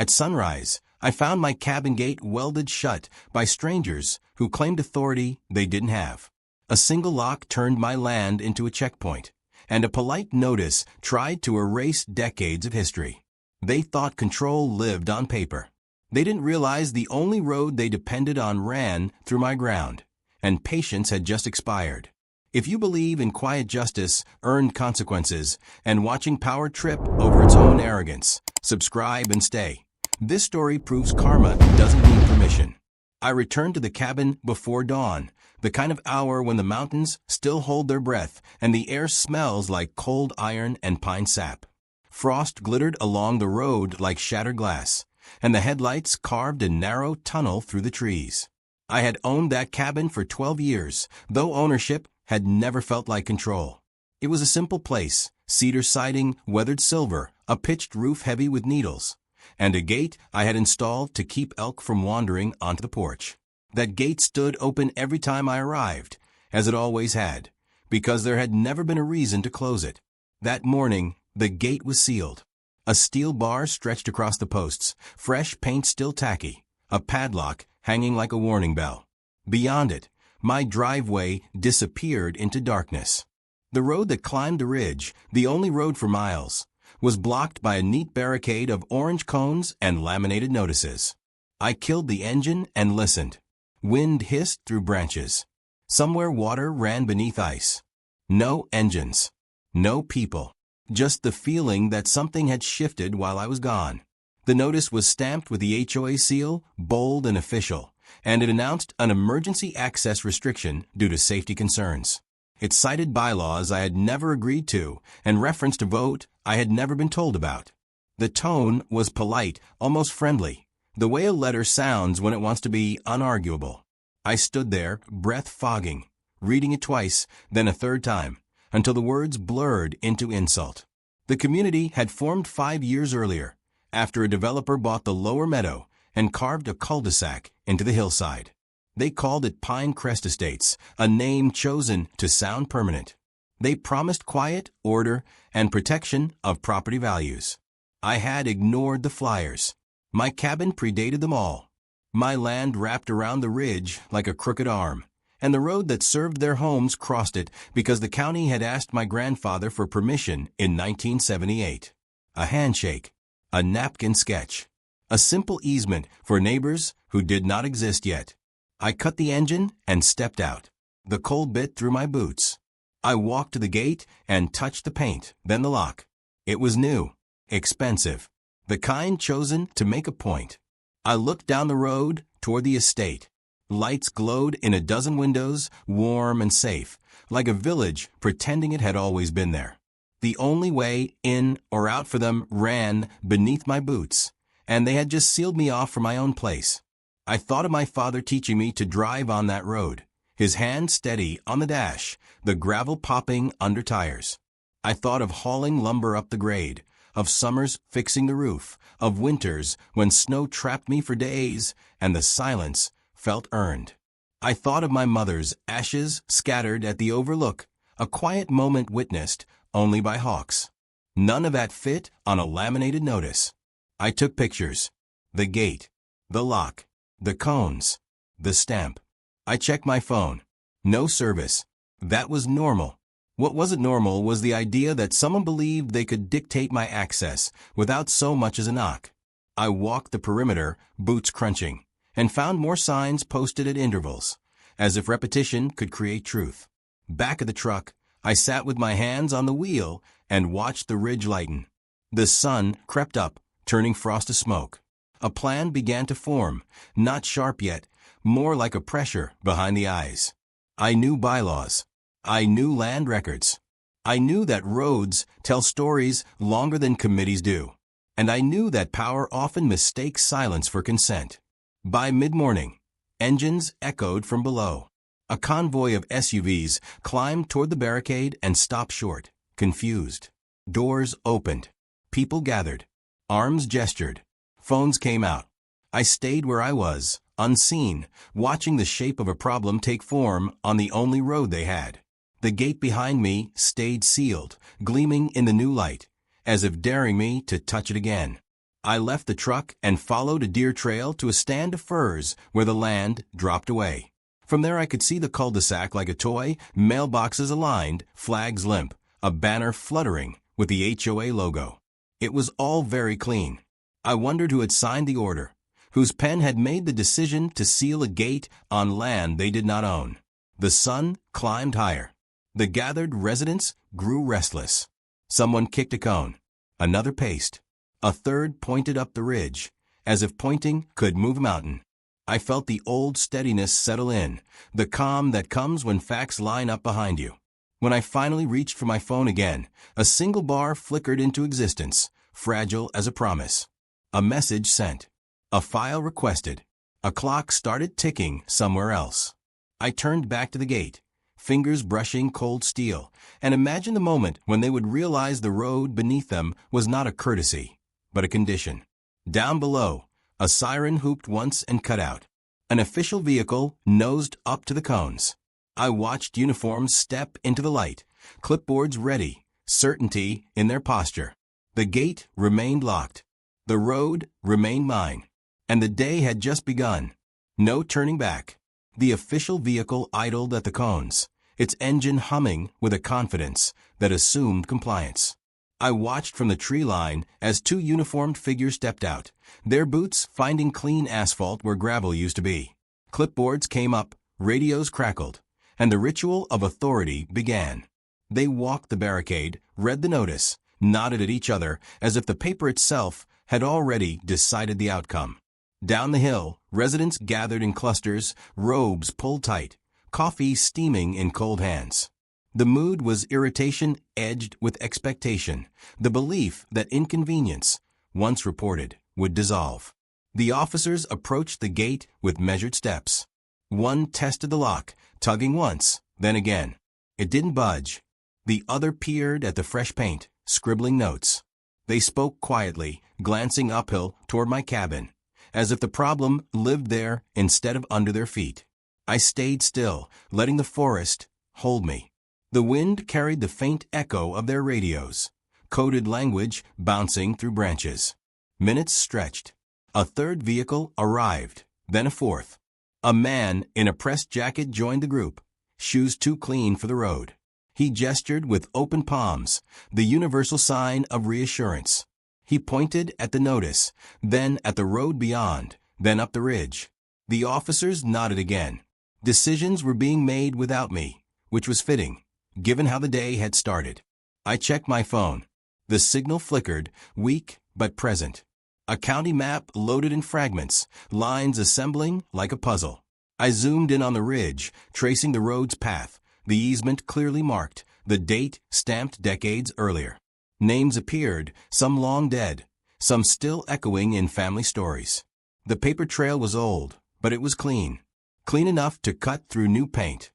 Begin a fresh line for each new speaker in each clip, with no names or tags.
At sunrise, I found my cabin gate welded shut by strangers who claimed authority they didn't have. A single lock turned my land into a checkpoint, and a polite notice tried to erase decades of history. They thought control lived on paper. They didn't realize the only road they depended on ran through my ground, and patience had just expired. If you believe in quiet justice, earned consequences, and watching power trip over its own arrogance, subscribe and stay. This story proves karma doesn't need permission. I returned to the cabin before dawn, the kind of hour when the mountains still hold their breath and the air smells like cold iron and pine sap. Frost glittered along the road like shattered glass, and the headlights carved a narrow tunnel through the trees. I had owned that cabin for 12 years, though ownership had never felt like control. It was a simple place, cedar siding, weathered silver, a pitched roof heavy with needles, and a gate I had installed to keep elk from wandering onto the porch. That gate stood open every time I arrived, as it always had, because there had never been a reason to close it. That morning, the gate was sealed. A steel bar stretched across the posts, fresh paint still tacky, a padlock hanging like a warning bell. Beyond it, my driveway disappeared into darkness. The road that climbed the ridge, the only road for miles, was blocked by a neat barricade of orange cones and laminated notices. I killed the engine and listened. Wind hissed through branches. Somewhere water ran beneath ice. No engines. No people. Just the feeling that something had shifted while I was gone. The notice was stamped with the HOA seal, bold and official, and it announced an emergency access restriction due to safety concerns. It cited bylaws I had never agreed to and referenced a vote I had never been told about. The tone was polite, almost friendly, the way a letter sounds when it wants to be unarguable. I stood there, breath fogging, reading it twice, then a third time, until the words blurred into insult. The community had formed 5 years earlier, after a developer bought the lower meadow and carved a cul-de-sac into the hillside. They called it Pine Crest Estates, a name chosen to sound permanent. They promised quiet, order, and protection of property values. I had ignored the flyers. My cabin predated them all. My land wrapped around the ridge like a crooked arm, and the road that served their homes crossed it because the county had asked my grandfather for permission in 1978. A handshake, a napkin sketch, a simple easement for neighbors who did not exist yet. I cut the engine and stepped out. The cold bit through my boots. I walked to the gate and touched the paint, then the lock. It was new, expensive, the kind chosen to make a point. I looked down the road toward the estate. Lights glowed in a dozen windows, warm and safe, like a village pretending it had always been there. The only way in or out for them ran beneath my boots, and they had just sealed me off from my own place. I thought of my father teaching me to drive on that road, his hand steady on the dash, the gravel popping under tires. I thought of hauling lumber up the grade, of summers fixing the roof, of winters when snow trapped me for days and the silence felt earned. I thought of my mother's ashes scattered at the overlook, a quiet moment witnessed only by hawks. None of that fit on a laminated notice. I took pictures. The gate, the lock, the cones, the stamp. I checked my phone. No service. That was normal. What wasn't normal was the idea that someone believed they could dictate my access without so much as a knock. I walked the perimeter, boots crunching, and found more signs posted at intervals, as if repetition could create truth. Back of the truck, I sat with my hands on the wheel and watched the ridge lighten. The sun crept up, turning frost to smoke. A plan began to form, not sharp yet, more like a pressure behind the eyes. I knew bylaws. I knew land records. I knew that roads tell stories longer than committees do. And I knew that power often mistakes silence for consent. By mid-morning, engines echoed from below. A convoy of SUVs climbed toward the barricade and stopped short, confused. Doors opened. People gathered. Arms gestured. Phones came out. I stayed where I was, unseen, watching the shape of a problem take form on the only road they had. The gate behind me stayed sealed, gleaming in the new light, as if daring me to touch it again. I left the truck and followed a deer trail to a stand of firs where the land dropped away. From there I could see the cul-de-sac like a toy, mailboxes aligned, flags limp, a banner fluttering with the HOA logo. It was all very clean. I wondered who had signed the order, whose pen had made the decision to seal a gate on land they did not own. The sun climbed higher. The gathered residents grew restless. Someone kicked a cone. Another paced. A third pointed up the ridge, as if pointing could move a mountain. I felt the old steadiness settle in, the calm that comes when facts line up behind you. When I finally reached for my phone again, a single bar flickered into existence, fragile as a promise. A message sent. A file requested. A clock started ticking somewhere else. I turned back to the gate, fingers brushing cold steel, and imagined the moment when they would realize the road beneath them was not a courtesy, but a condition. Down below, a siren hooped once and cut out. An official vehicle nosed up to the cones. I watched uniforms step into the light, clipboards ready, certainty in their posture. The gate remained locked. The road remained mine. And the day had just begun. No turning back. The official vehicle idled at the cones, its engine humming with a confidence that assumed compliance. I watched from the tree line as two uniformed figures stepped out, their boots finding clean asphalt where gravel used to be. Clipboards came up, radios crackled, and the ritual of authority began. They walked the barricade, read the notice, nodded at each other as if the paper itself had already decided the outcome. Down the hill, residents gathered in clusters, robes pulled tight, coffee steaming in cold hands. The mood was irritation edged with expectation, the belief that inconvenience, once reported, would dissolve. The officers approached the gate with measured steps. One tested the lock, tugging once, then again. It didn't budge. The other peered at the fresh paint, scribbling notes. They spoke quietly, glancing uphill toward my cabin, as if the problem lived there instead of under their feet. I stayed still, letting the forest hold me. The wind carried the faint echo of their radios, coded language bouncing through branches. Minutes stretched. A third vehicle arrived, then a fourth. A man in a pressed jacket joined the group, shoes too clean for the road. He gestured with open palms, the universal sign of reassurance. He pointed at the notice, then at the road beyond, then up the ridge. The officers nodded again. Decisions were being made without me, which was fitting, given how the day had started. I checked my phone. The signal flickered, weak but present. A county map loaded in fragments, lines assembling like a puzzle. I zoomed in on the ridge, tracing the road's path, the easement clearly marked, the date stamped decades earlier. Names appeared, some long dead, some still echoing in family stories. The paper trail was old, but it was clean. Clean enough to cut through new paint.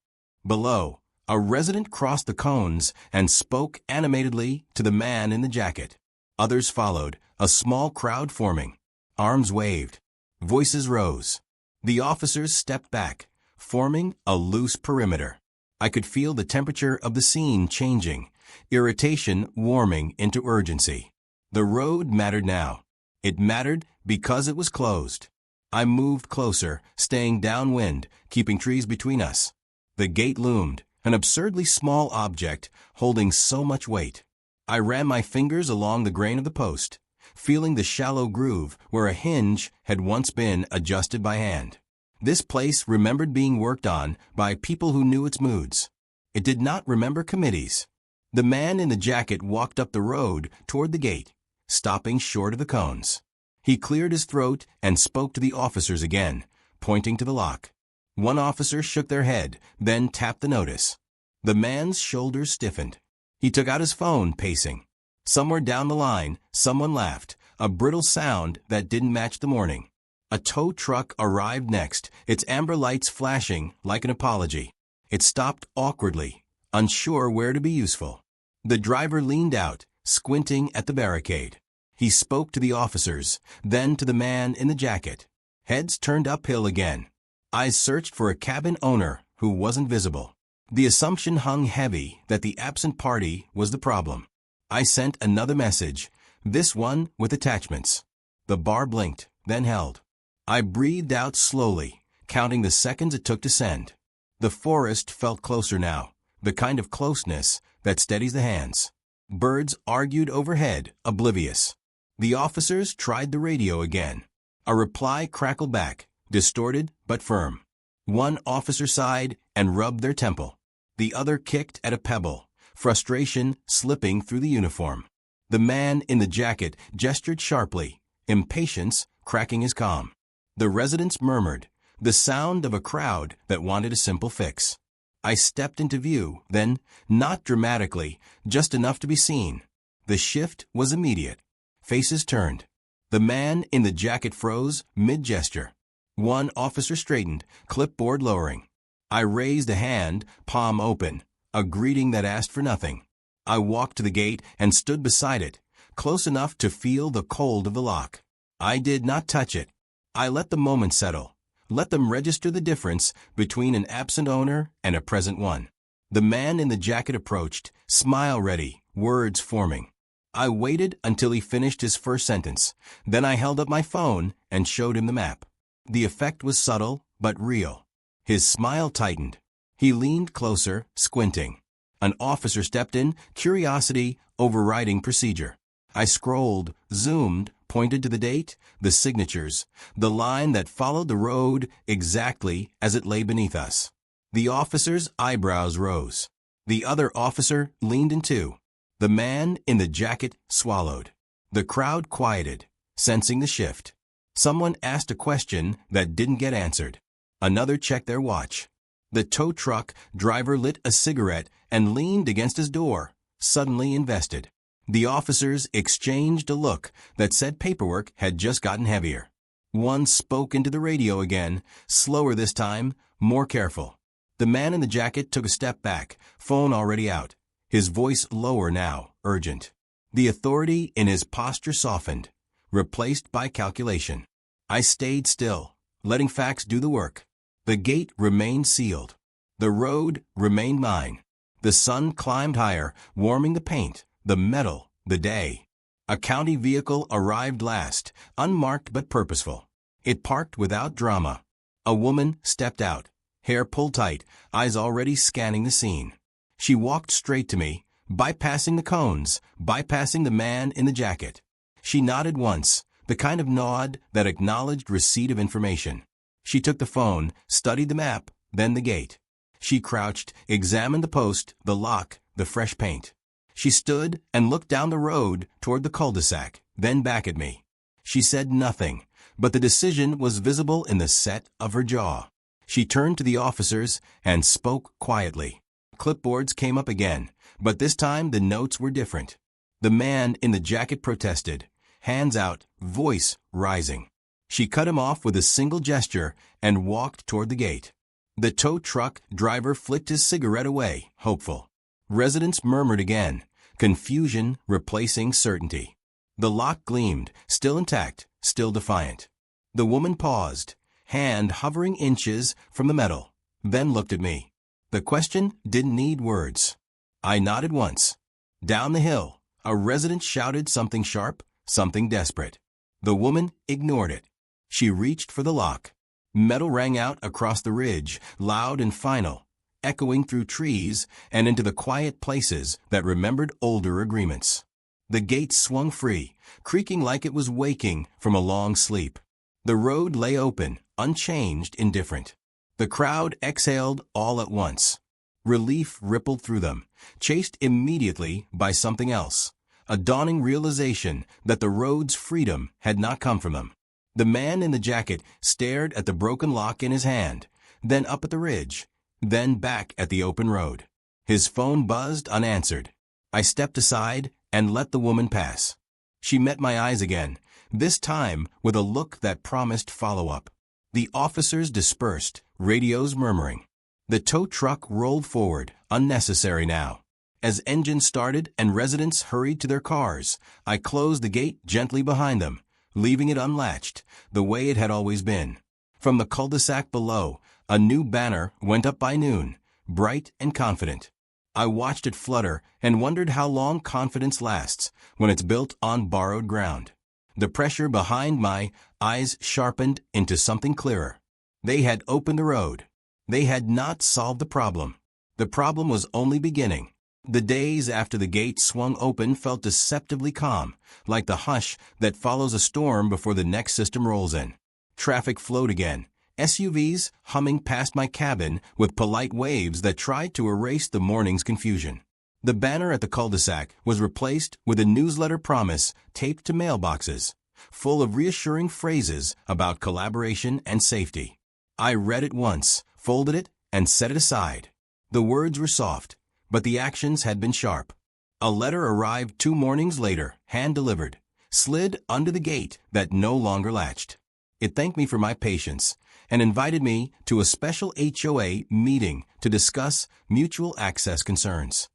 Below, a resident crossed the cones and spoke animatedly to the man in the jacket. Others followed, a small crowd forming. Arms waved. Voices rose. The officers stepped back, forming a loose perimeter. I could feel the temperature of the scene changing, irritation warming into urgency. The road mattered now. It mattered because it was closed. I moved closer, staying downwind, keeping trees between us. The gate loomed, an absurdly small object holding so much weight. I ran my fingers along the grain of the post, feeling the shallow groove where a hinge had once been adjusted by hand. This place remembered being worked on by people who knew its moods. It did not remember committees. The man in the jacket walked up the road toward the gate, stopping short of the cones. He cleared his throat and spoke to the officers again, pointing to the lock. One officer shook their head, then tapped the notice. The man's shoulders stiffened. He took out his phone, pacing. Somewhere down the line, someone laughed, a brittle sound that didn't match the morning. A tow truck arrived next, its amber lights flashing like an apology. It stopped awkwardly, unsure where to be useful. The driver leaned out, squinting at the barricade. He spoke to the officers, then to the man in the jacket. Heads turned uphill again. Eyes searched for a cabin owner who wasn't visible. The assumption hung heavy that the absent party was the problem. I sent another message, this one with attachments. The bar blinked, then held. I breathed out slowly, counting the seconds it took to send. The forest felt closer now, the kind of closeness that steadies the hands. Birds argued overhead, oblivious. The officers tried the radio again. A reply crackled back, distorted but firm. One officer sighed and rubbed their temple. The other kicked at a pebble, frustration slipping through the uniform. The man in the jacket gestured sharply, impatience cracking his calm. The residents murmured, the sound of a crowd that wanted a simple fix. I stepped into view, then, not dramatically, just enough to be seen. The shift was immediate. Faces turned. The man in the jacket froze mid-gesture. One officer straightened, clipboard lowering. I raised a hand, palm open, a greeting that asked for nothing. I walked to the gate and stood beside it, close enough to feel the cold of the lock. I did not touch it. I let the moment settle. Let them register the difference between an absent owner and a present one. The man in the jacket approached, smile ready, words forming. I waited until he finished his first sentence. Then I held up my phone and showed him the map. The effect was subtle, but real. His smile tightened. He leaned closer, squinting. An officer stepped in, curiosity overriding procedure. I scrolled, zoomed, pointed to the date, the signatures, the line that followed the road exactly as it lay beneath us. The officer's eyebrows rose. The other officer leaned in too. The man in the jacket swallowed. The crowd quieted, sensing the shift. Someone asked a question that didn't get answered. Another checked their watch. The tow truck driver lit a cigarette and leaned against his door, suddenly invested. The officers exchanged a look that said paperwork had just gotten heavier. One spoke into the radio again, slower this time, more careful. The man in the jacket took a step back, phone already out. His voice lower now, urgent. The authority in his posture softened, replaced by calculation. I stayed still, letting facts do the work. The gate remained sealed. The road remained mine. The sun climbed higher, warming the paint, the metal, the day. A county vehicle arrived last, unmarked but purposeful. It parked without drama. A woman stepped out, hair pulled tight, eyes already scanning the scene. She walked straight to me, bypassing the cones, bypassing the man in the jacket. She nodded once, the kind of nod that acknowledged receipt of information. She took the phone, studied the map, then the gate. She crouched, examined the post, the lock, the fresh paint. She stood and looked down the road toward the cul-de-sac, then back at me. She said nothing, but the decision was visible in the set of her jaw. She turned to the officers and spoke quietly. Clipboards came up again, but this time the notes were different. The man in the jacket protested, hands out, voice rising. She cut him off with a single gesture and walked toward the gate. The tow truck driver flicked his cigarette away, hopeful. Residents murmured again, confusion replacing certainty. The lock gleamed, still intact, still defiant. The woman paused, hand hovering inches from the metal, then looked at me. The question didn't need words. I nodded once. Down the hill, a resident shouted something sharp, something desperate. The woman ignored it. She reached for the lock. Metal rang out across the ridge, loud and final, echoing through trees and into the quiet places that remembered older agreements. The gate swung free, creaking like it was waking from a long sleep. The road lay open, unchanged, indifferent. The crowd exhaled all at once. Relief rippled through them, chased immediately by something else, a dawning realization that the road's freedom had not come from them. The man in the jacket stared at the broken lock in his hand, then up at the ridge, then back at the open road. His phone buzzed unanswered. I stepped aside and let the woman pass. She met my eyes again, this time with a look that promised follow-up. The officers dispersed, radios murmuring. The tow truck rolled forward, unnecessary now. As engines started and residents hurried to their cars, I closed the gate gently behind them, leaving it unlatched, the way it had always been. From the cul-de-sac below, a new banner went up by noon, bright and confident. I watched it flutter and wondered how long confidence lasts when it's built on borrowed ground. The pressure behind my eyes sharpened into something clearer. They had opened the road. They had not solved the problem. The problem was only beginning. The days after the gate swung open felt deceptively calm, like the hush that follows a storm before the next system rolls in. Traffic flowed again, SUVs humming past my cabin with polite waves that tried to erase the morning's confusion. The banner at the cul-de-sac was replaced with a newsletter promise taped to mailboxes, full of reassuring phrases about collaboration and safety. I read it once, folded it, and set it aside. The words were soft, but the actions had been sharp. A letter arrived 2 mornings later, hand-delivered, slid under the gate that no longer latched. It thanked me for my patience and invited me to a special HOA meeting to discuss mutual access concerns.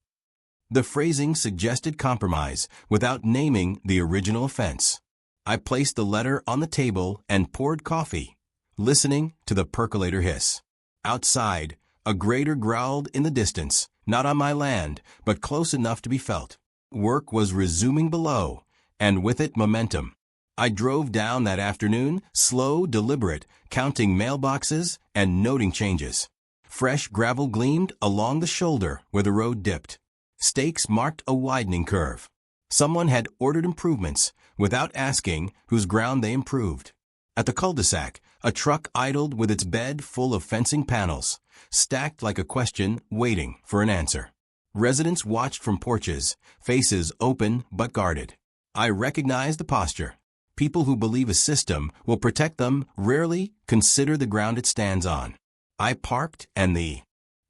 The phrasing suggested compromise without naming the original offense. I placed the letter on the table and poured coffee, listening to the percolator hiss. Outside, a grater growled in the distance, not on my land, but close enough to be felt. Work was resuming below, and with it momentum. I drove down that afternoon, slow, deliberate, counting mailboxes and noting changes. Fresh gravel gleamed along the shoulder where the road dipped. Stakes marked a widening curve. Someone had ordered improvements without asking whose ground they improved. At the cul-de-sac, a truck idled with its bed full of fencing panels, stacked like a question waiting for an answer. Residents watched from porches, faces open but guarded. I recognized the posture. People who believe a system will protect them rarely consider the ground it stands on. I parked, and the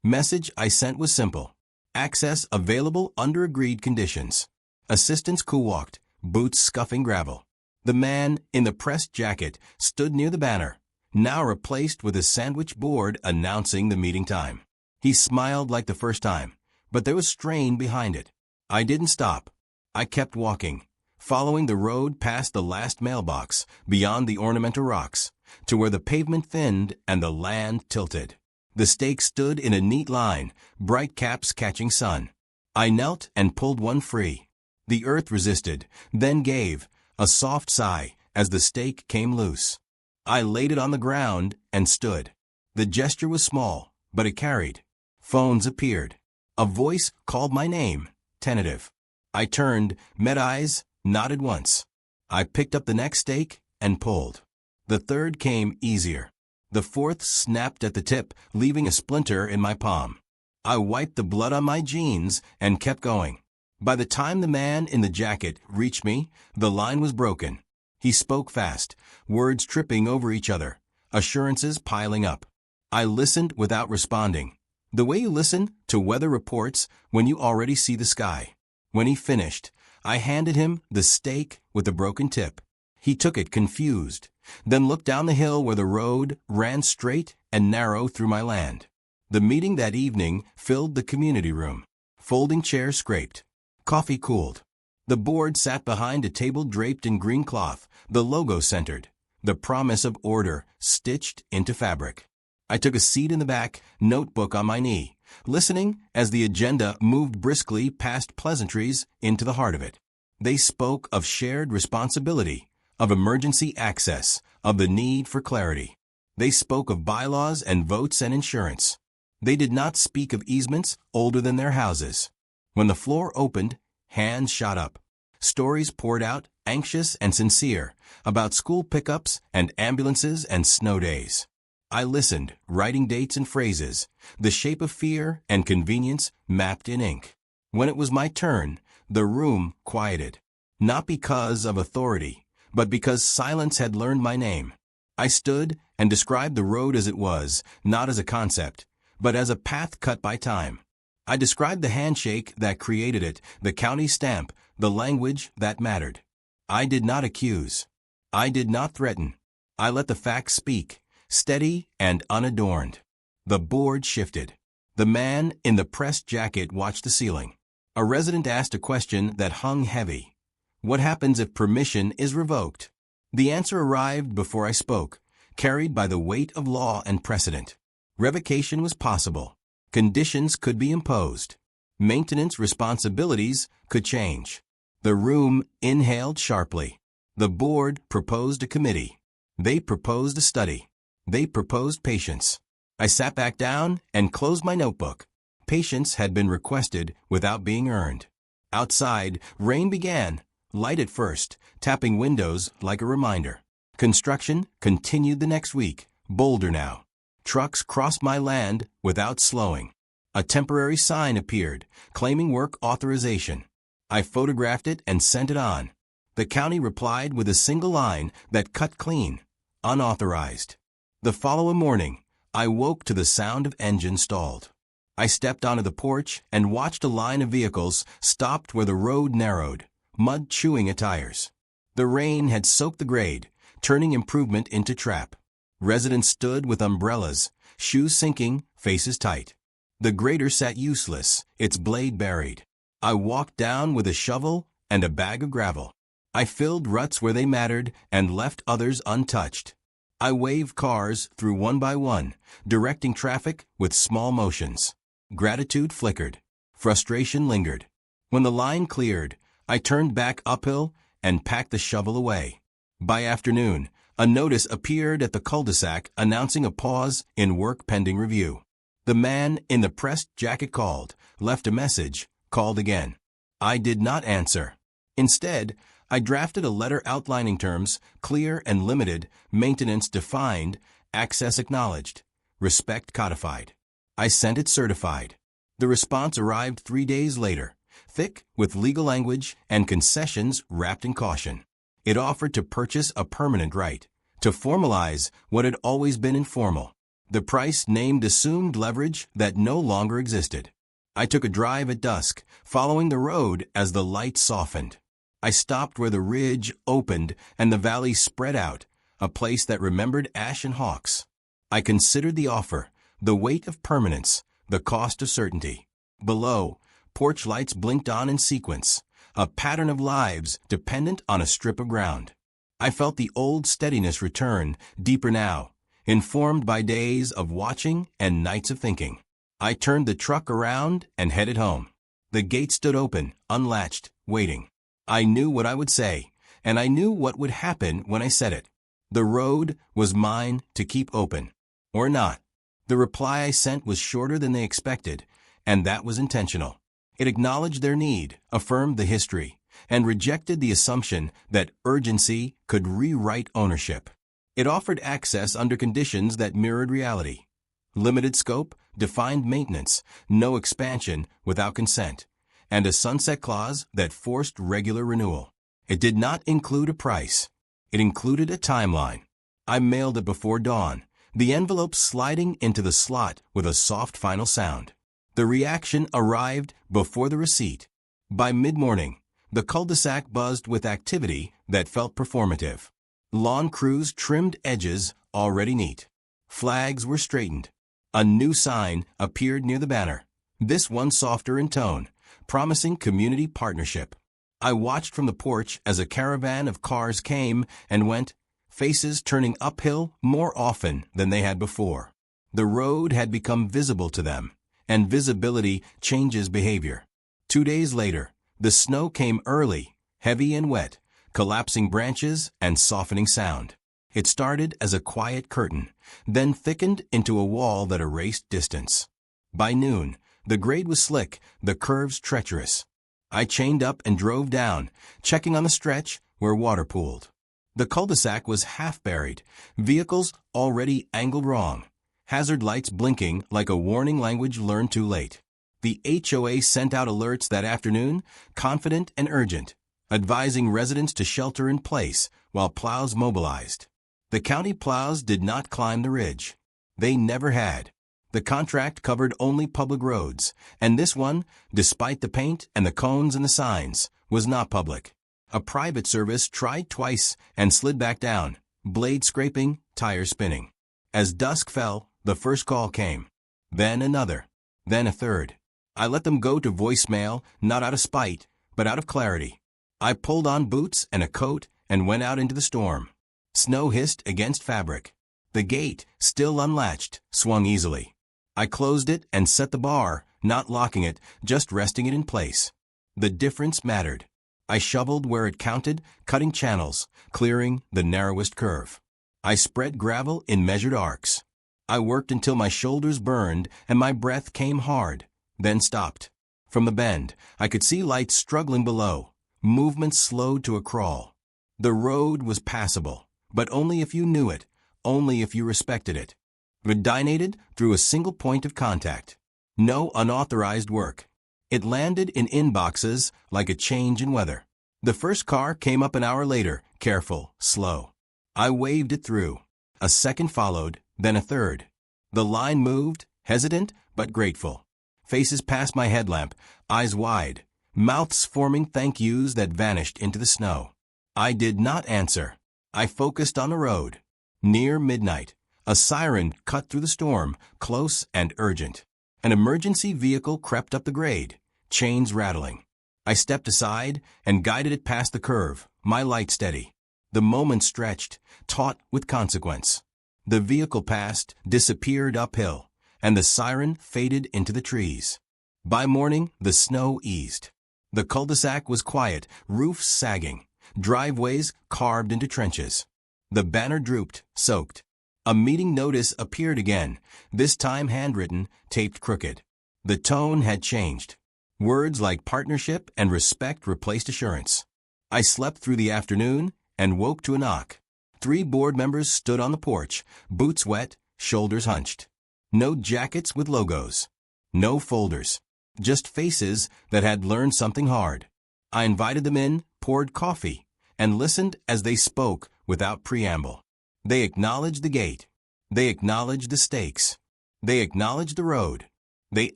message I sent was simple. Access available under agreed conditions. Assistants co-walked, boots scuffing gravel. The man in the pressed jacket stood near the banner, now replaced with a sandwich board announcing the meeting time. He smiled like the first time, but there was strain behind it. I didn't stop. I kept walking, following the road past the last mailbox, beyond the ornamental rocks, to where the pavement thinned and the land tilted. The stakes stood in a neat line, bright caps catching sun. I knelt and pulled one free. The earth resisted, then gave a soft sigh as the stake came loose. I laid it on the ground and stood. The gesture was small, but it carried. Phones appeared. A voice called my name, tentative. I turned, met eyes, nodded once. I picked up the next stake and pulled. The third came easier. The fourth snapped at the tip, leaving a splinter in my palm. I wiped the blood on my jeans and kept going. By the time the man in the jacket reached me, the line was broken. He spoke fast, words tripping over each other, assurances piling up. I listened without responding, the way you listen to weather reports when you already see the sky. When he finished, I handed him the stake with the broken tip. He took it confused, then looked down the hill where the road ran straight and narrow through my land. The meeting that evening filled the community room. Folding chairs scraped. Coffee cooled. The board sat behind a table draped in green cloth, the logo centered, the promise of order stitched into fabric. I took a seat in the back, notebook on my knee, listening as the agenda moved briskly past pleasantries into the heart of it. They spoke of shared responsibility, of emergency access, of the need for clarity. They spoke of bylaws and votes and insurance. They did not speak of easements older than their houses. When the floor opened, hands shot up. Stories poured out, anxious and sincere, about school pickups and ambulances and snow days. I listened, writing dates and phrases, the shape of fear and convenience mapped in ink. When it was my turn, the room quieted. Not because of authority, but because silence had learned my name. I stood and described the road as it was, not as a concept, but as a path cut by time. I described the handshake that created it, the county stamp, the language that mattered. I did not accuse. I did not threaten. I let the facts speak, steady and unadorned. The board shifted. The man in the pressed jacket watched the ceiling. A resident asked a question that hung heavy. What happens if permission is revoked? The answer arrived before I spoke, carried by the weight of law and precedent. Revocation was possible. Conditions could be imposed. Maintenance responsibilities could change. The room inhaled sharply. The board proposed a committee. They proposed a study. They proposed patience. I sat back down and closed my notebook. Patience had been requested without being earned. Outside, rain began, light at first, tapping windows like a reminder. Construction continued the next week, bolder now. Trucks crossed my land without slowing. A temporary sign appeared, claiming work authorization. I photographed it and sent it on. The county replied with a single line that cut clean, unauthorized. The following morning, I woke to the sound of engines stalled. I stepped onto the porch and watched a line of vehicles stopped where the road narrowed, mud chewing at tires. The rain had soaked the grade, turning improvement into trap. Residents stood with umbrellas, shoes sinking, faces tight. The grader sat useless, its blade buried. I walked down with a shovel and a bag of gravel. I filled ruts where they mattered and left others untouched. I waved cars through one by one, directing traffic with small motions. Gratitude flickered. Frustration lingered. When the line cleared, I turned back uphill and packed the shovel away. By afternoon, a notice appeared at the cul-de-sac announcing a pause in work pending review. The man in the pressed jacket called, left a message, called again. I did not answer. Instead, I drafted a letter outlining terms, clear and limited, maintenance defined, access acknowledged, respect codified. I sent it certified. The response arrived 3 days later, thick with legal language and concessions wrapped in caution. It offered to purchase a permanent right, to formalize what had always been informal. The price named assumed leverage that no longer existed. I took a drive at dusk, following the road as the light softened. I stopped where the ridge opened and the valley spread out, a place that remembered ash and hawks. I considered the offer, the weight of permanence, the cost of certainty. Below, porch lights blinked on in sequence, a pattern of lives dependent on a strip of ground. I felt the old steadiness return, deeper now, informed by days of watching and nights of thinking. I turned the truck around and headed home. The gate stood open, unlatched, waiting. I knew what I would say, and I knew what would happen when I said it. The road was mine to keep open, or not. The reply I sent was shorter than they expected, and that was intentional. It acknowledged their need, affirmed the history, and rejected the assumption that urgency could rewrite ownership. It offered access under conditions that mirrored reality. Limited scope, defined maintenance, no expansion without consent, and a sunset clause that forced regular renewal. It did not include a price. It included a timeline. I mailed it before dawn, the envelope sliding into the slot with a soft final sound. The reaction arrived before the receipt. By mid-morning, the cul-de-sac buzzed with activity that felt performative. Lawn crews trimmed edges already neat. Flags were straightened. A new sign appeared near the banner, this one softer in tone, promising community partnership. I watched from the porch as a caravan of cars came and went, faces turning uphill more often than they had before. The road had become visible to them, and visibility changes behavior. 2 days later, the snow came early, heavy and wet, collapsing branches and softening sound. It started as a quiet curtain, then thickened into a wall that erased distance. By noon, the grade was slick, the curves treacherous. I chained up and drove down, checking on the stretch where water pooled. The cul-de-sac was half buried, vehicles already angled wrong, hazard lights blinking like a warning language learned too late. The HOA sent out alerts that afternoon, confident and urgent, advising residents to shelter in place while plows mobilized. The county plows did not climb the ridge. They never had. The contract covered only public roads, and this one, despite the paint and the cones and the signs, was not public. A private service tried twice and slid back down, blade scraping, tire spinning. As dusk fell, the first call came. Then another. Then a third. I let them go to voicemail, not out of spite, but out of clarity. I pulled on boots and a coat and went out into the storm. Snow hissed against fabric. The gate, still unlatched, swung easily. I closed it and set the bar, not locking it, just resting it in place. The difference mattered. I shoveled where it counted, cutting channels, clearing the narrowest curve. I spread gravel in measured arcs. I worked until my shoulders burned and my breath came hard, then stopped. From the bend, I could see lights struggling below, movement slowed to a crawl. The road was passable, but only if you knew it, only if you respected it. Redinated through a single point of contact. No unauthorized work. It landed in inboxes like a change in weather. The first car came up an hour later, careful, slow. I waved it through. A second followed, then a third. The line moved, hesitant but grateful. Faces past my headlamp, eyes wide, mouths forming thank yous that vanished into the snow. I did not answer. I focused on the road. Near midnight, a siren cut through the storm, close and urgent. An emergency vehicle crept up the grade, chains rattling. I stepped aside and guided it past the curve, my light steady. The moment stretched, taut with consequence. The vehicle passed, disappeared uphill, and the siren faded into the trees. By morning, the snow eased. The cul-de-sac was quiet, roofs sagging, driveways carved into trenches. The banner drooped, soaked. A meeting notice appeared again, this time handwritten, taped crooked. The tone had changed. Words like partnership and respect replaced assurance. I slept through the afternoon and woke to a knock. 3 board members stood on the porch, boots wet, shoulders hunched. No jackets with logos. No folders. Just faces that had learned something hard. I invited them in, poured coffee, and listened as they spoke without preamble. They acknowledged the gate. They acknowledged the stakes. They acknowledged the road. They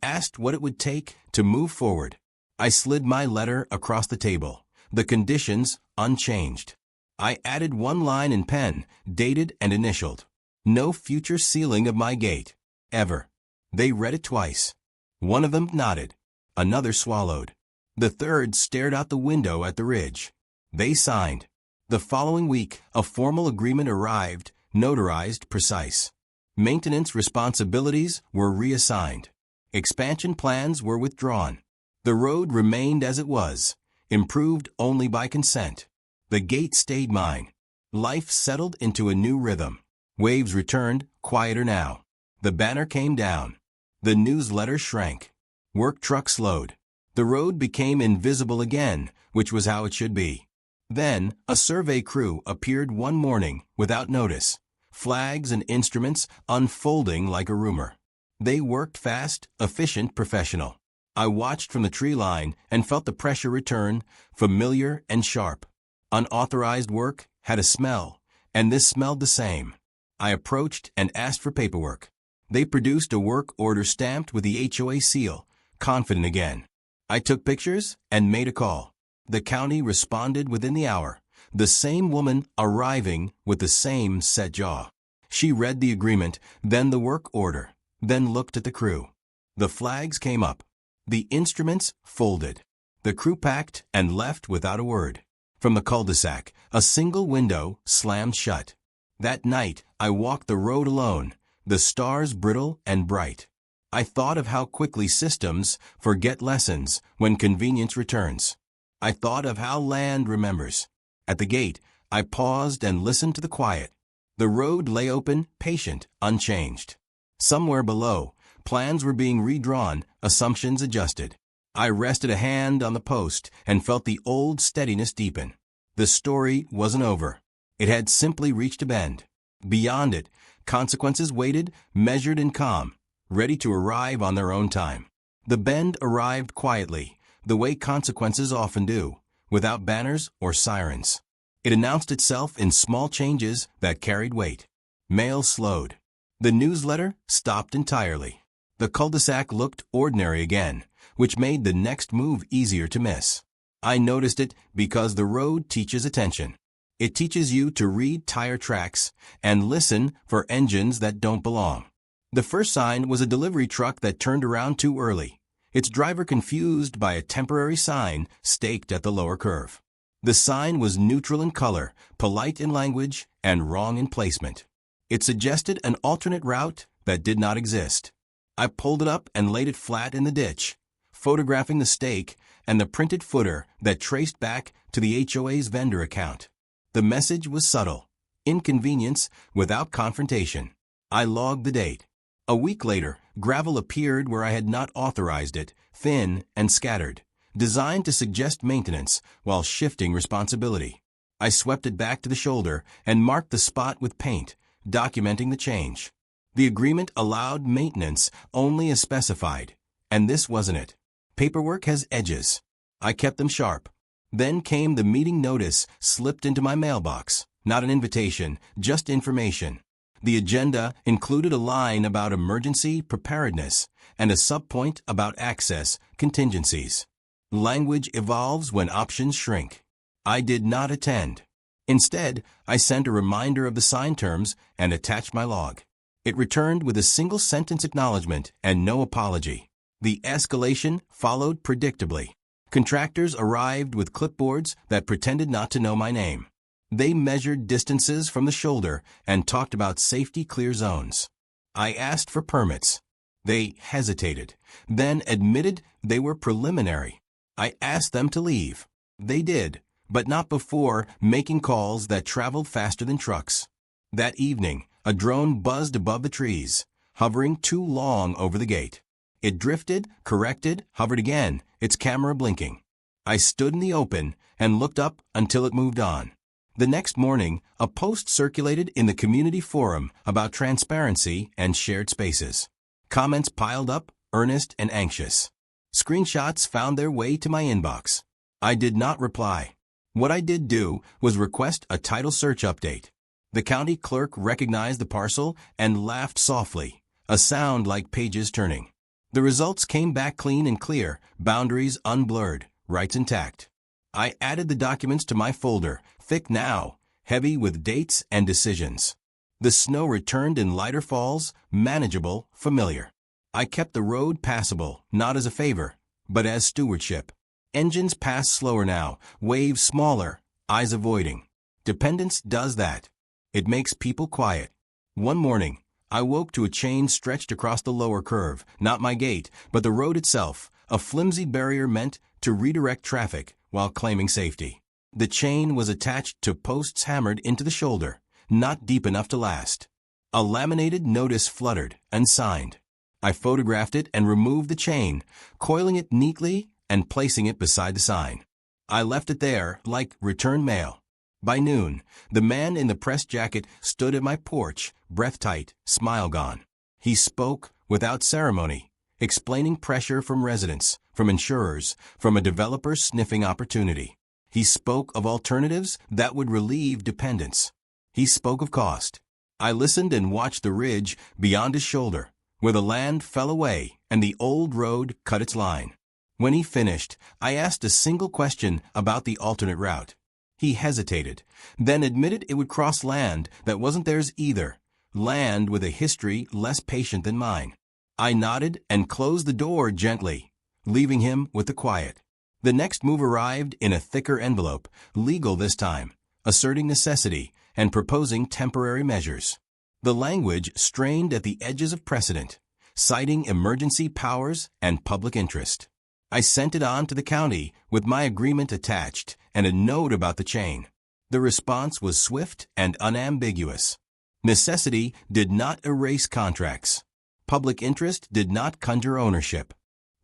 asked what it would take to move forward. I slid my letter across the table, the conditions unchanged. I added 1 line in pen, dated and initialed. No future sealing of my gate. Ever. They read it twice. One of them nodded. Another swallowed. The third stared out the window at the ridge. They signed. The following week, a formal agreement arrived, notarized, precise. Maintenance responsibilities were reassigned. Expansion plans were withdrawn. The road remained as it was, improved only by consent. The gate stayed mine. Life settled into a new rhythm. Waves returned, quieter now. The banner came down. The newsletter shrank. Work truck slowed. The road became invisible again, which was how it should be. Then, a survey crew appeared one morning without notice, flags and instruments unfolding like a rumor. They worked fast, efficient, professional. I watched from the tree line and felt the pressure return, familiar and sharp. Unauthorized work had a smell, and this smelled the same. I approached and asked for paperwork. They produced a work order stamped with the HOA seal, confident again. I took pictures and made a call. The county responded within the hour, the same woman arriving with the same set jaw. She read the agreement, then the work order, then looked at the crew. The flags came up. The instruments folded. The crew packed and left without a word. From the cul-de-sac, a single window slammed shut. That night, I walked the road alone, the stars brittle and bright. I thought of how quickly systems forget lessons when convenience returns. I thought of how land remembers. At the gate, I paused and listened to the quiet. The road lay open, patient, unchanged. Somewhere below, plans were being redrawn, assumptions adjusted. I rested a hand on the post and felt the old steadiness deepen. The story wasn't over. It had simply reached a bend. Beyond it, consequences waited, measured and calm, ready to arrive on their own time. The bend arrived quietly, the way consequences often do, without banners or sirens. It announced itself in small changes that carried weight. Mail slowed. The newsletter stopped entirely. The cul-de-sac looked ordinary again, which made the next move easier to miss. I noticed it because the road teaches attention. It teaches you to read tire tracks and listen for engines that don't belong. The first sign was a delivery truck that turned around too early, its driver confused by a temporary sign staked at the lower curve. The sign was neutral in color, polite in language, and wrong in placement. It suggested an alternate route that did not exist. I pulled it up and laid it flat in the ditch. photographing the stake and the printed footer that traced back to the HOA's vendor account. The message was subtle: inconvenience without confrontation. I logged the date. A week later, gravel appeared where I had not authorized it, thin and scattered, designed to suggest maintenance while shifting responsibility. I swept it back to the shoulder and marked the spot with paint, documenting the change. The agreement allowed maintenance only as specified, and this wasn't it. Paperwork has edges. I kept them sharp. Then came the meeting notice slipped into my mailbox. Not an invitation, just information. The agenda included a line about emergency preparedness and a subpoint about access contingencies. Language evolves when options shrink. I did not attend. Instead, I sent a reminder of the sign terms and attached my log. It returned with a single-sentence acknowledgement and no apology. The escalation followed predictably. Contractors arrived with clipboards that pretended not to know my name. They measured distances from the shoulder and talked about safety clear zones. I asked for permits. They hesitated, then admitted they were preliminary. I asked them to leave. They did, but not before making calls that traveled faster than trucks. That evening, a drone buzzed above the trees, hovering too long over the gate. It drifted, corrected, hovered again, its camera blinking. I stood in the open and looked up until it moved on. The next morning, a post circulated in the community forum about transparency and shared spaces. Comments piled up, earnest and anxious. Screenshots found their way to my inbox. I did not reply. What I did do was request a title search update. The county clerk recognized the parcel and laughed softly, a sound like pages turning. The results came back clean and clear, boundaries unblurred, rights intact. I added the documents to my folder, thick now, heavy with dates and decisions. The snow returned in lighter falls, manageable, familiar. I kept the road passable, not as a favor, but as stewardship. Engines pass slower now, waves smaller, eyes avoiding. Dependence does that. It makes people quiet. One morning, I woke to a chain stretched across the lower curve, not my gate, but the road itself, a flimsy barrier meant to redirect traffic while claiming safety. The chain was attached to posts hammered into the shoulder, not deep enough to last. A laminated notice fluttered, unsigned. I photographed it and removed the chain, coiling it neatly and placing it beside the sign. I left it there like return mail. By noon, the man in the pressed jacket stood at my porch, breath tight, smile gone. He spoke without ceremony, explaining pressure from residents, from insurers, from a developer sniffing opportunity. He spoke of alternatives that would relieve dependence. He spoke of cost. I listened and watched the ridge beyond his shoulder, where the land fell away and the old road cut its line. When he finished, I asked a single question about the alternate route. He hesitated, then admitted it would cross land that wasn't theirs either, land with a history less patient than mine. I nodded and closed the door gently, leaving him with the quiet. The next move arrived in a thicker envelope, legal this time, asserting necessity and proposing temporary measures. The language strained at the edges of precedent, citing emergency powers and public interest. I sent it on to the county with my agreement attached and a note about the chain. The response was swift and unambiguous. Necessity did not erase contracts. Public interest did not conjure ownership.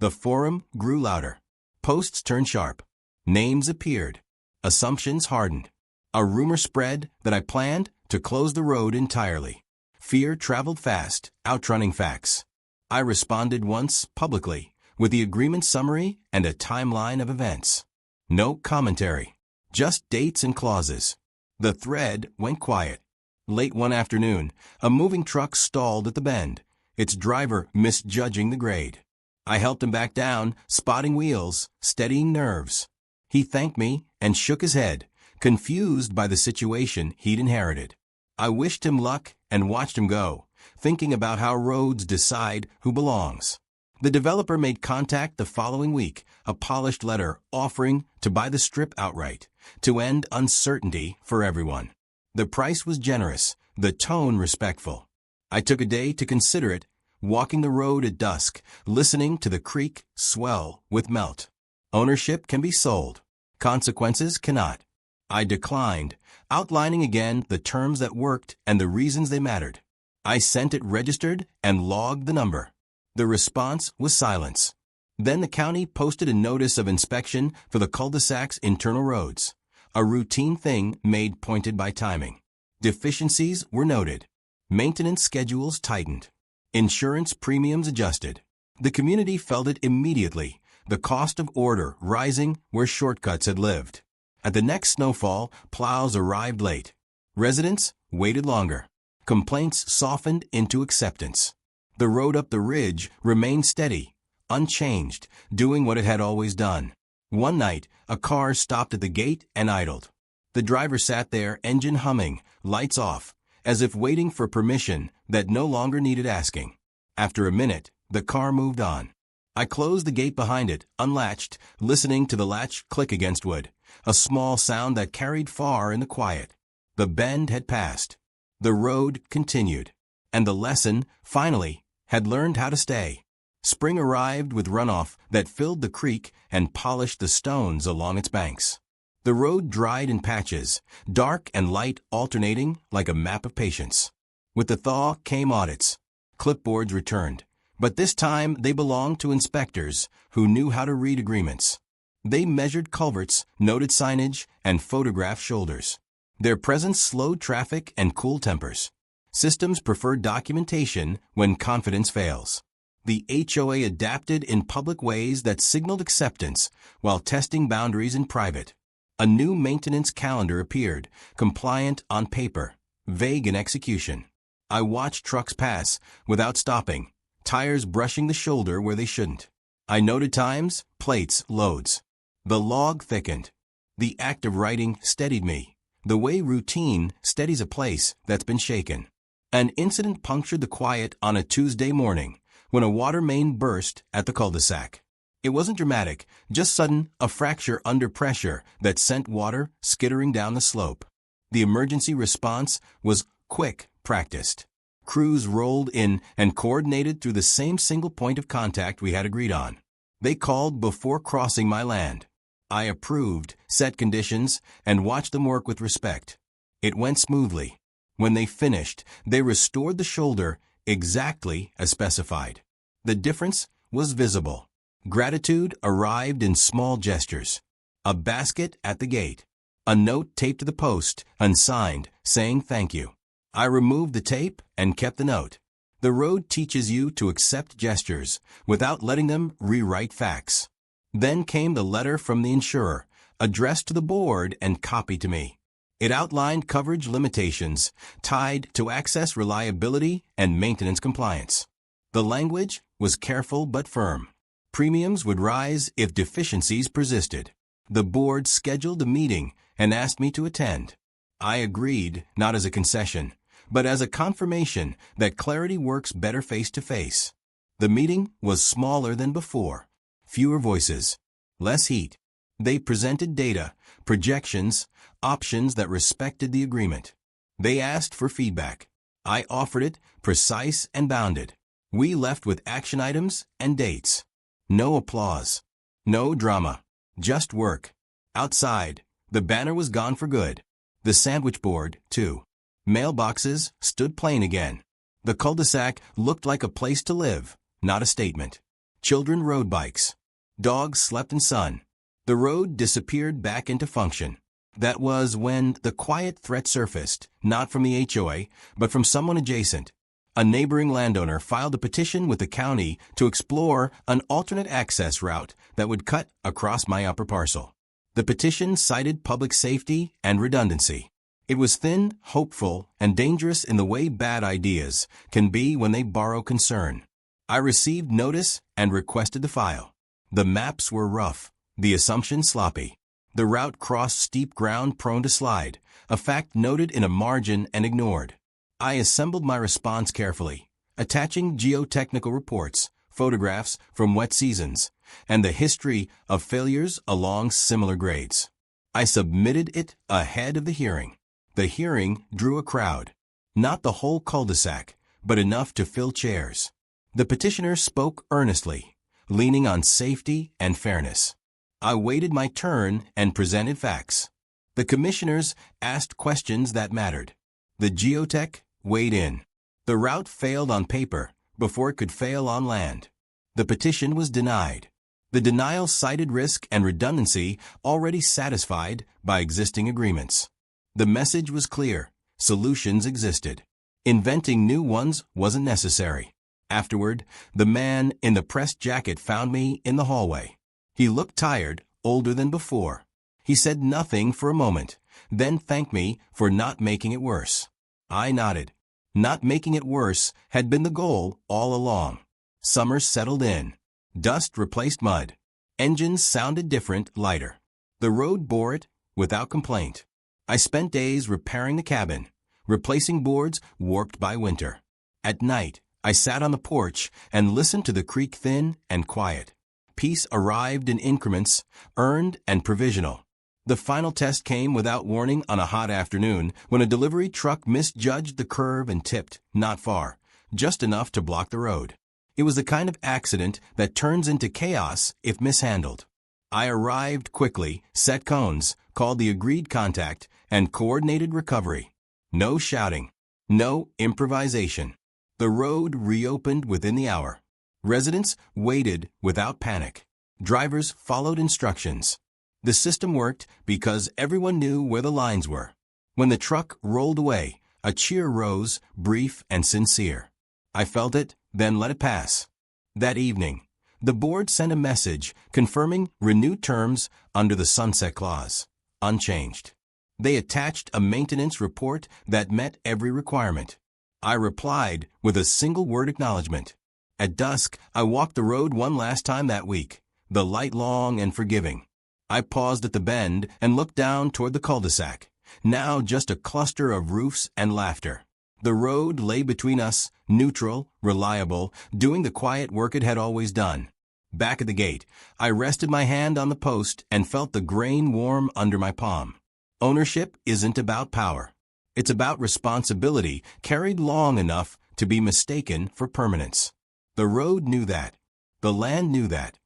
The forum grew louder. Posts turned sharp. Names appeared. Assumptions hardened. A rumor spread that I planned to close the road entirely. Fear traveled fast, outrunning facts. I responded once publicly with the agreement summary and a timeline of events. No commentary, just dates and clauses. The thread went quiet. Late one afternoon, a moving truck stalled at the bend, its driver misjudging the grade. I helped him back down, spotting wheels, steadying nerves. He thanked me and shook his head, confused by the situation he'd inherited. I wished him luck and watched him go, thinking about how roads decide who belongs. The developer made contact the following week, a polished letter offering to buy the strip outright, to end uncertainty for everyone. The price was generous, the tone respectful. I took a day to consider it, walking the road at dusk, listening to the creek swell with melt. Ownership can be sold. Consequences cannot. I declined, outlining again the terms that worked and the reasons they mattered. I sent it registered and logged the number. The response was silence. Then the county posted a notice of inspection for the cul-de-sac's internal roads, a routine thing made pointed by timing. Deficiencies were noted. Maintenance schedules tightened. Insurance premiums adjusted. The community felt it immediately, the cost of order rising where shortcuts had lived. At the next snowfall, plows arrived late. Residents waited longer. Complaints softened into acceptance. The road up the ridge remained steady, unchanged, doing what it had always done. One night, a car stopped at the gate and idled. The driver sat there, engine humming, lights off, as if waiting for permission that no longer needed asking. After a minute, the car moved on. I closed the gate behind it, unlatched, listening to the latch click against wood, a small sound that carried far in the quiet. The bend had passed. The road continued. And the lesson, finally, had learned how to stay. Spring arrived with runoff that filled the creek and polished the stones along its banks. The road dried in patches, dark and light alternating like a map of patience. With the thaw came audits. Clipboards returned, but this time they belonged to inspectors who knew how to read agreements. They measured culverts, noted signage, and photographed shoulders. Their presence slowed traffic and cooled tempers. Systems prefer documentation when confidence fails. The HOA adapted in public ways that signaled acceptance while testing boundaries in private. A new maintenance calendar appeared, compliant on paper, vague in execution. I watched trucks pass without stopping, tires brushing the shoulder where they shouldn't. I noted times, plates, loads. The log thickened. The act of writing steadied me, the way routine steadies a place that's been shaken. An incident punctured the quiet on a Tuesday morning when a water main burst at the cul-de-sac. It wasn't dramatic, just sudden, a fracture under pressure that sent water skittering down the slope. The emergency response was quick, practiced. Crews rolled in and coordinated through the same single point of contact we had agreed on. They called before crossing my land. I approved, set conditions, and watched them work with respect. It went smoothly. When they finished, they restored the shoulder exactly as specified. The difference was visible. Gratitude arrived in small gestures. A basket at the gate. A note taped to the post, unsigned, saying thank you. I removed the tape and kept the note. The road teaches you to accept gestures without letting them rewrite facts. Then came the letter from the insurer, addressed to the board and copied to me. It outlined coverage limitations tied to access reliability and maintenance compliance. The language was careful but firm. Premiums would rise if deficiencies persisted. The board scheduled a meeting and asked me to attend. I agreed, not as a concession, but as a confirmation that clarity works better face-to-face. The meeting was smaller than before. Fewer voices, less heat. They presented data, projections, options that respected the agreement. They asked for feedback. I offered it, precise and bounded. We left with action items and dates. No applause. No drama. Just work. Outside, the banner was gone for good. The sandwich board, too. Mailboxes stood plain again. The cul-de-sac looked like a place to live, not a statement. Children rode bikes. Dogs slept in sun. The road disappeared back into function. That was when the quiet threat surfaced, not from the HOA, but from someone adjacent. A neighboring landowner filed a petition with the county to explore an alternate access route that would cut across my upper parcel. The petition cited public safety and redundancy. It was thin, hopeful, and dangerous in the way bad ideas can be when they borrow concern. I received notice and requested the file. The maps were rough, the assumptions sloppy. The route crossed steep ground prone to slide, a fact noted in a margin and ignored. I assembled my response carefully, attaching geotechnical reports, photographs from wet seasons, and the history of failures along similar grades. I submitted it ahead of the hearing. The hearing drew a crowd. Not the whole cul-de-sac, but enough to fill chairs. The petitioner spoke earnestly, leaning on safety and fairness. I waited my turn and presented facts. The commissioners asked questions that mattered. The geotech weighed in. The route failed on paper before it could fail on land. The petition was denied. The denial cited risk and redundancy already satisfied by existing agreements. The message was clear. Solutions existed. Inventing new ones wasn't necessary. Afterward, the man in the pressed jacket found me in the hallway. He looked tired, older than before. He said nothing for a moment, then thanked me for not making it worse. I nodded. Not making it worse had been the goal all along. Summer settled in. Dust replaced mud. Engines sounded different, lighter. The road bore it without complaint. I spent days repairing the cabin, replacing boards warped by winter. At night, I sat on the porch and listened to the creek thin and quiet. Peace arrived in increments, earned and provisional. The final test came without warning on a hot afternoon when a delivery truck misjudged the curve and tipped, not far, just enough to block the road. It was the kind of accident that turns into chaos if mishandled. I arrived quickly, set cones, called the agreed contact, and coordinated recovery. No shouting. No improvisation. The road reopened within the hour. Residents waited without panic. Drivers followed instructions. The system worked because everyone knew where the lines were. When the truck rolled away, a cheer rose, brief and sincere. I felt it, then let it pass. That evening, the board sent a message confirming renewed terms under the sunset clause, unchanged. They attached a maintenance report that met every requirement. I replied with a single-word acknowledgement. At dusk, I walked the road one last time that week, the light long and forgiving. I paused at the bend and looked down toward the cul-de-sac, now just a cluster of roofs and laughter. The road lay between us, neutral, reliable, doing the quiet work it had always done. Back at the gate, I rested my hand on the post and felt the grain warm under my palm. Ownership isn't about power. It's about responsibility carried long enough to be mistaken for permanence. The road knew that. The land knew that.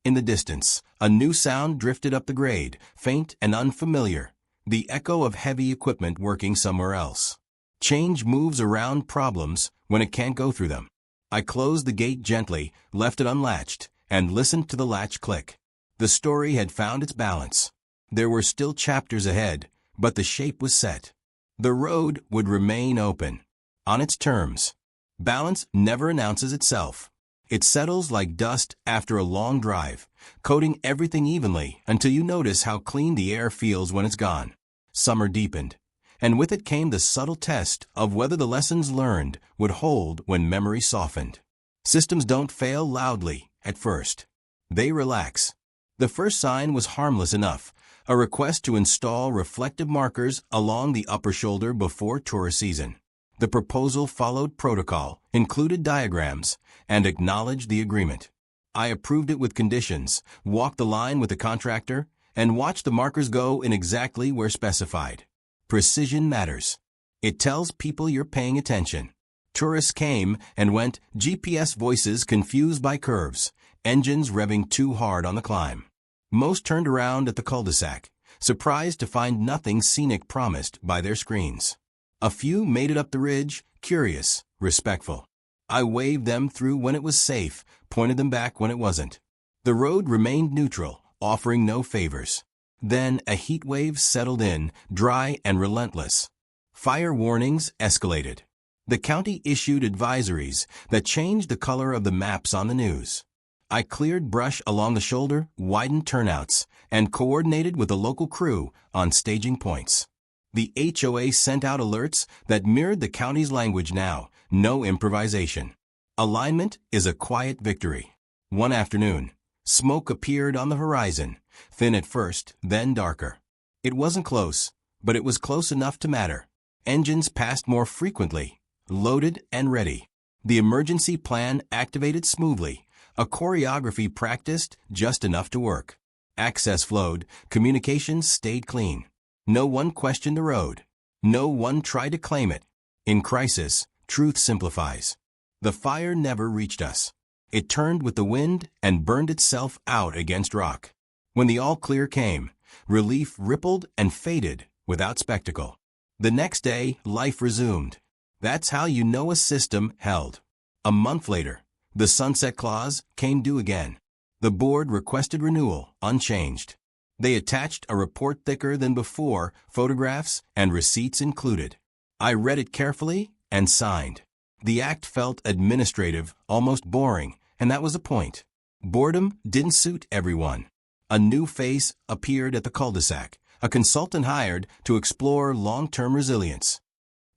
In the distance, a new sound drifted up the grade, faint and unfamiliar, the echo of heavy equipment working somewhere else. Change moves around problems when it can't go through them. I closed the gate gently, left it unlatched, and listened to the latch click. The story had found its balance. There were still chapters ahead, but the shape was set. The road would remain open, on its terms. Balance never announces itself. It settles like dust after a long drive, coating everything evenly until you notice how clean the air feels when it's gone. Summer deepened, and with it came the subtle test of whether the lessons learned would hold when memory softened. Systems don't fail loudly at first. They relax. The first sign was harmless enough, a request to install reflective markers along the upper shoulder before tourist season. The proposal followed protocol, included diagrams, and acknowledged the agreement. I approved it with conditions, walked the line with the contractor, and watched the markers go in exactly where specified. Precision matters. It tells people you're paying attention. Tourists came and went, GPS voices confused by curves, engines revving too hard on the climb. Most turned around at the cul-de-sac, surprised to find nothing scenic promised by their screens. A few made it up the ridge, curious, respectful. I waved them through when it was safe, pointed them back when it wasn't. The road remained neutral, offering no favors. Then a heat wave settled in, dry and relentless. Fire warnings escalated. The county issued advisories that changed the color of the maps on the news. I cleared brush along the shoulder, widened turnouts, and coordinated with a local crew on staging points. The HOA sent out alerts that mirrored the county's language now, no improvisation. Alignment is a quiet victory. One afternoon, smoke appeared on the horizon, thin at first, then darker. It wasn't close, but it was close enough to matter. Engines passed more frequently, loaded and ready. The emergency plan activated smoothly, a choreography practiced just enough to work. Access flowed, communications stayed clean. No one questioned the road. No one tried to claim it. In crisis, truth simplifies. The fire never reached us. It turned with the wind and burned itself out against rock. When the all-clear came, relief rippled and faded without spectacle. The next day, life resumed. That's how you know a system held. A month later, the sunset clause came due again. The board requested renewal, unchanged. They attached a report thicker than before, photographs and receipts included. I read it carefully and signed. The act felt administrative, almost boring, and that was the point. Boredom didn't suit everyone. A new face appeared at the cul-de-sac, a consultant hired to explore long-term resilience.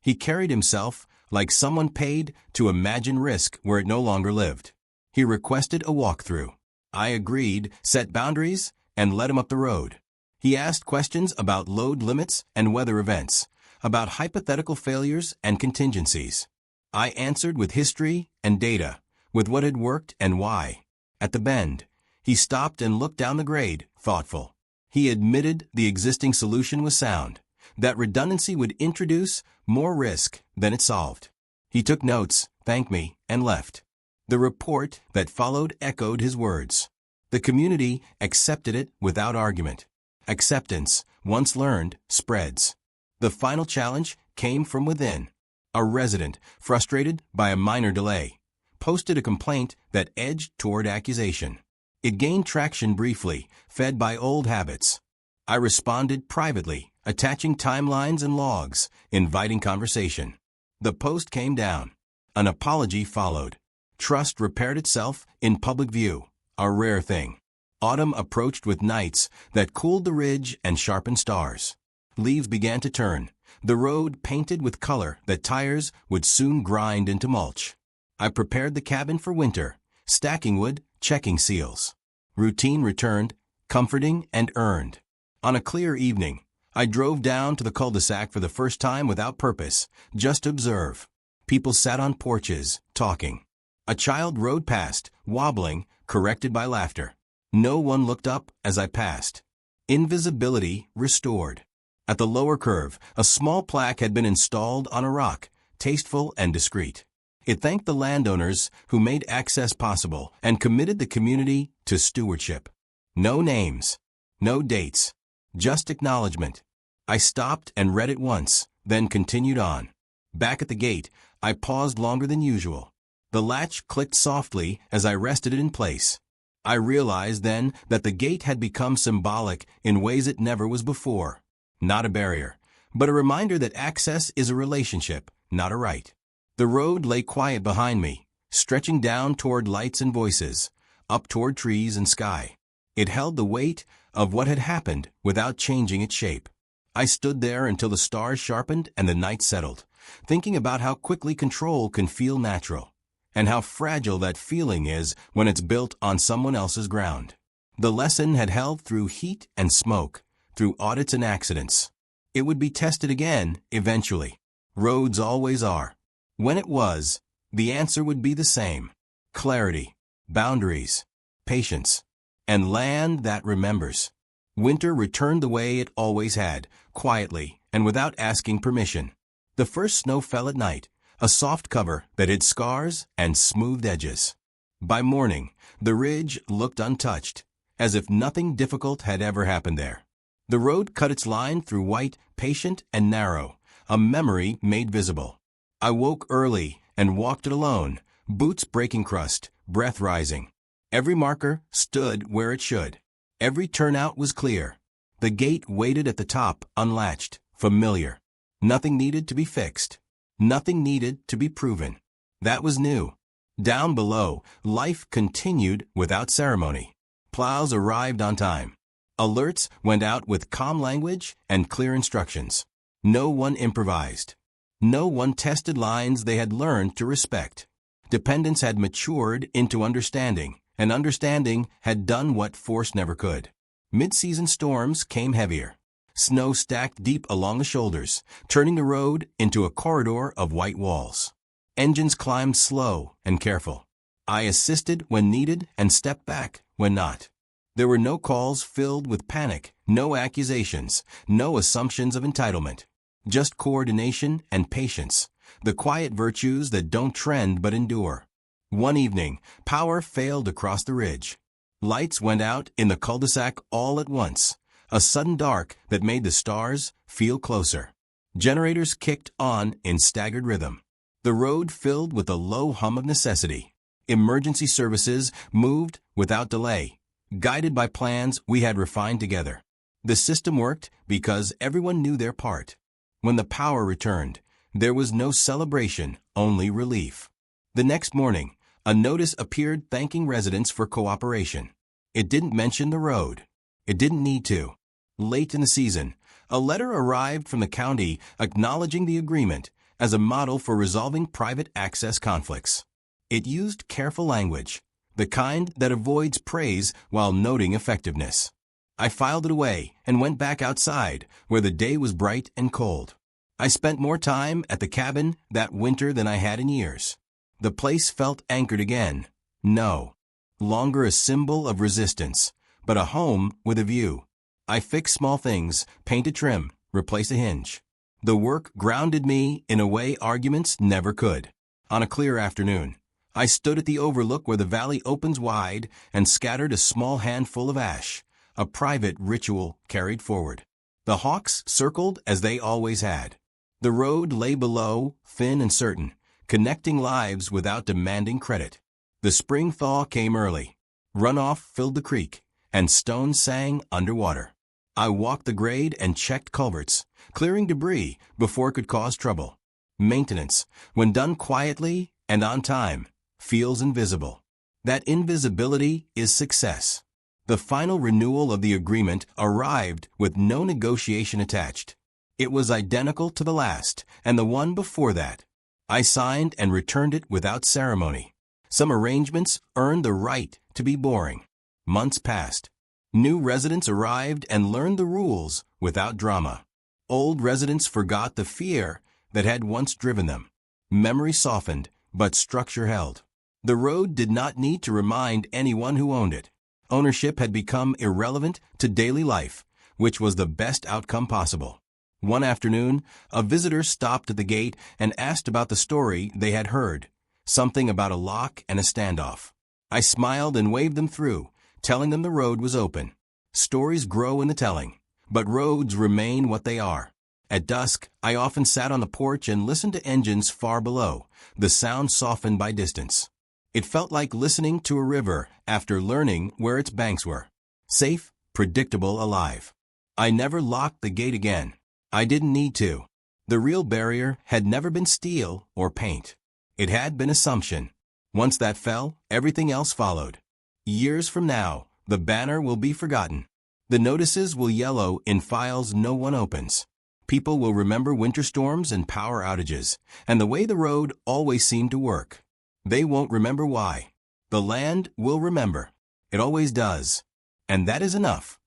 He carried himself like someone paid to imagine risk where it no longer lived. He requested a walkthrough. I agreed, set boundaries, and led him up the road. He asked questions about load limits and weather events, about hypothetical failures and contingencies. I answered with history and data, with what had worked and why. At the bend, he stopped and looked down the grade, thoughtful. He admitted the existing solution was sound, that redundancy would introduce more risk than it solved. He took notes, thanked me, and left. The report that followed echoed his words. The community accepted it without argument. Acceptance, once learned, spreads. The final challenge came from within. A resident, frustrated by a minor delay, posted a complaint that edged toward accusation. It gained traction briefly, fed by old habits. I responded privately, attaching timelines and logs, inviting conversation. The post came down. An apology followed. Trust repaired itself in public view, a rare thing. Autumn approached with nights that cooled the ridge and sharpened stars. Leaves began to turn, the road painted with color that tires would soon grind into mulch. I prepared the cabin for winter, stacking wood, checking seals. Routine returned, comforting and earned. On a clear evening, I drove down to the cul-de-sac for the first time without purpose, just to observe. People sat on porches, talking. A child rode past, wobbling, corrected by laughter. No one looked up as I passed. Invisibility restored. At the lower curve, a small plaque had been installed on a rock, tasteful and discreet. It thanked the landowners who made access possible and committed the community to stewardship. No names, no dates, just acknowledgement. I stopped and read it once, then continued on. Back at the gate, I paused longer than usual. The latch clicked softly as I rested it in place. I realized then that the gate had become symbolic in ways it never was before. Not a barrier, but a reminder that access is a relationship, not a right. The road lay quiet behind me, stretching down toward lights and voices, up toward trees and sky. It held the weight of what had happened without changing its shape. I stood there until the stars sharpened and the night settled, thinking about how quickly control can feel natural, and how fragile that feeling is when it's built on someone else's ground. The lesson had held through heat and smoke, through audits and accidents. It would be tested again, eventually. Roads always are. When it was, the answer would be the same. Clarity, boundaries, patience, and land that remembers. Winter returned the way it always had, quietly and without asking permission. The first snow fell at night, a soft cover that hid scars and smoothed edges. By morning, the ridge looked untouched, as if nothing difficult had ever happened there. The road cut its line through white, patient and narrow, a memory made visible. I woke early and walked it alone, boots breaking crust, breath rising. Every marker stood where it should. Every turnout was clear. The gate waited at the top, unlatched, familiar. Nothing needed to be fixed. Nothing needed to be proven. That was new. Down below, life continued without ceremony. Plows arrived on time. Alerts went out with calm language and clear instructions. No one improvised. No one tested lines they had learned to respect. Dependence had matured into understanding, and understanding had done what force never could. Mid-season storms came heavier. Snow stacked deep along the shoulders, turning the road into a corridor of white walls. Engines climbed slow and careful. I assisted when needed and stepped back when not. There were no calls filled with panic, no accusations, no assumptions of entitlement. Just coordination and patience, the quiet virtues that don't trend but endure. One evening, power failed across the ridge. Lights went out in the cul-de-sac all at once, a sudden dark that made the stars feel closer. Generators kicked on in staggered rhythm. The road filled with a low hum of necessity. Emergency services moved without delay, guided by plans we had refined together. The system worked because everyone knew their part. When the power returned, there was no celebration, only relief. The next morning, a notice appeared thanking residents for cooperation. It didn't mention the road. It didn't need to. Late in the season, a letter arrived from the county acknowledging the agreement as a model for resolving private access conflicts. It used careful language, the kind that avoids praise while noting effectiveness. I filed it away and went back outside, where the day was bright and cold. I spent more time at the cabin that winter than I had in years. The place felt anchored again. No longer a symbol of resistance, but a home with a view. I fixed small things, painted trim, replaced a hinge. The work grounded me in a way arguments never could. On a clear afternoon, I stood at the overlook where the valley opens wide and scattered a small handful of ash, a private ritual carried forward. The hawks circled as they always had. The road lay below, thin and certain, connecting lives without demanding credit. The spring thaw came early. Runoff filled the creek, and stones sang underwater. I walked the grade and checked culverts, clearing debris before it could cause trouble. Maintenance, when done quietly and on time, feels invisible. That invisibility is success. The final renewal of the agreement arrived with no negotiation attached. It was identical to the last and the one before that. I signed and returned it without ceremony. Some arrangements earned the right to be boring. Months passed. New residents arrived and learned the rules without drama. Old residents forgot the fear that had once driven them. Memory softened, but structure held. The road did not need to remind anyone who owned it. Ownership had become irrelevant to daily life, which was the best outcome possible. One afternoon, a visitor stopped at the gate and asked about the story they had heard, something about a lock and a standoff. I smiled and waved them through, telling them the road was open. Stories grow in the telling, but roads remain what they are. At dusk, I often sat on the porch and listened to engines far below, the sound softened by distance. It felt like listening to a river after learning where its banks were. Safe, predictable, alive. I never locked the gate again. I didn't need to. The real barrier had never been steel or paint. It had been assumption. Once that fell, everything else followed. Years from now, the banner will be forgotten. The notices will yellow in files no one opens. People will remember winter storms and power outages, and the way the road always seemed to work. They won't remember why. The land will remember. It always does. And that is enough.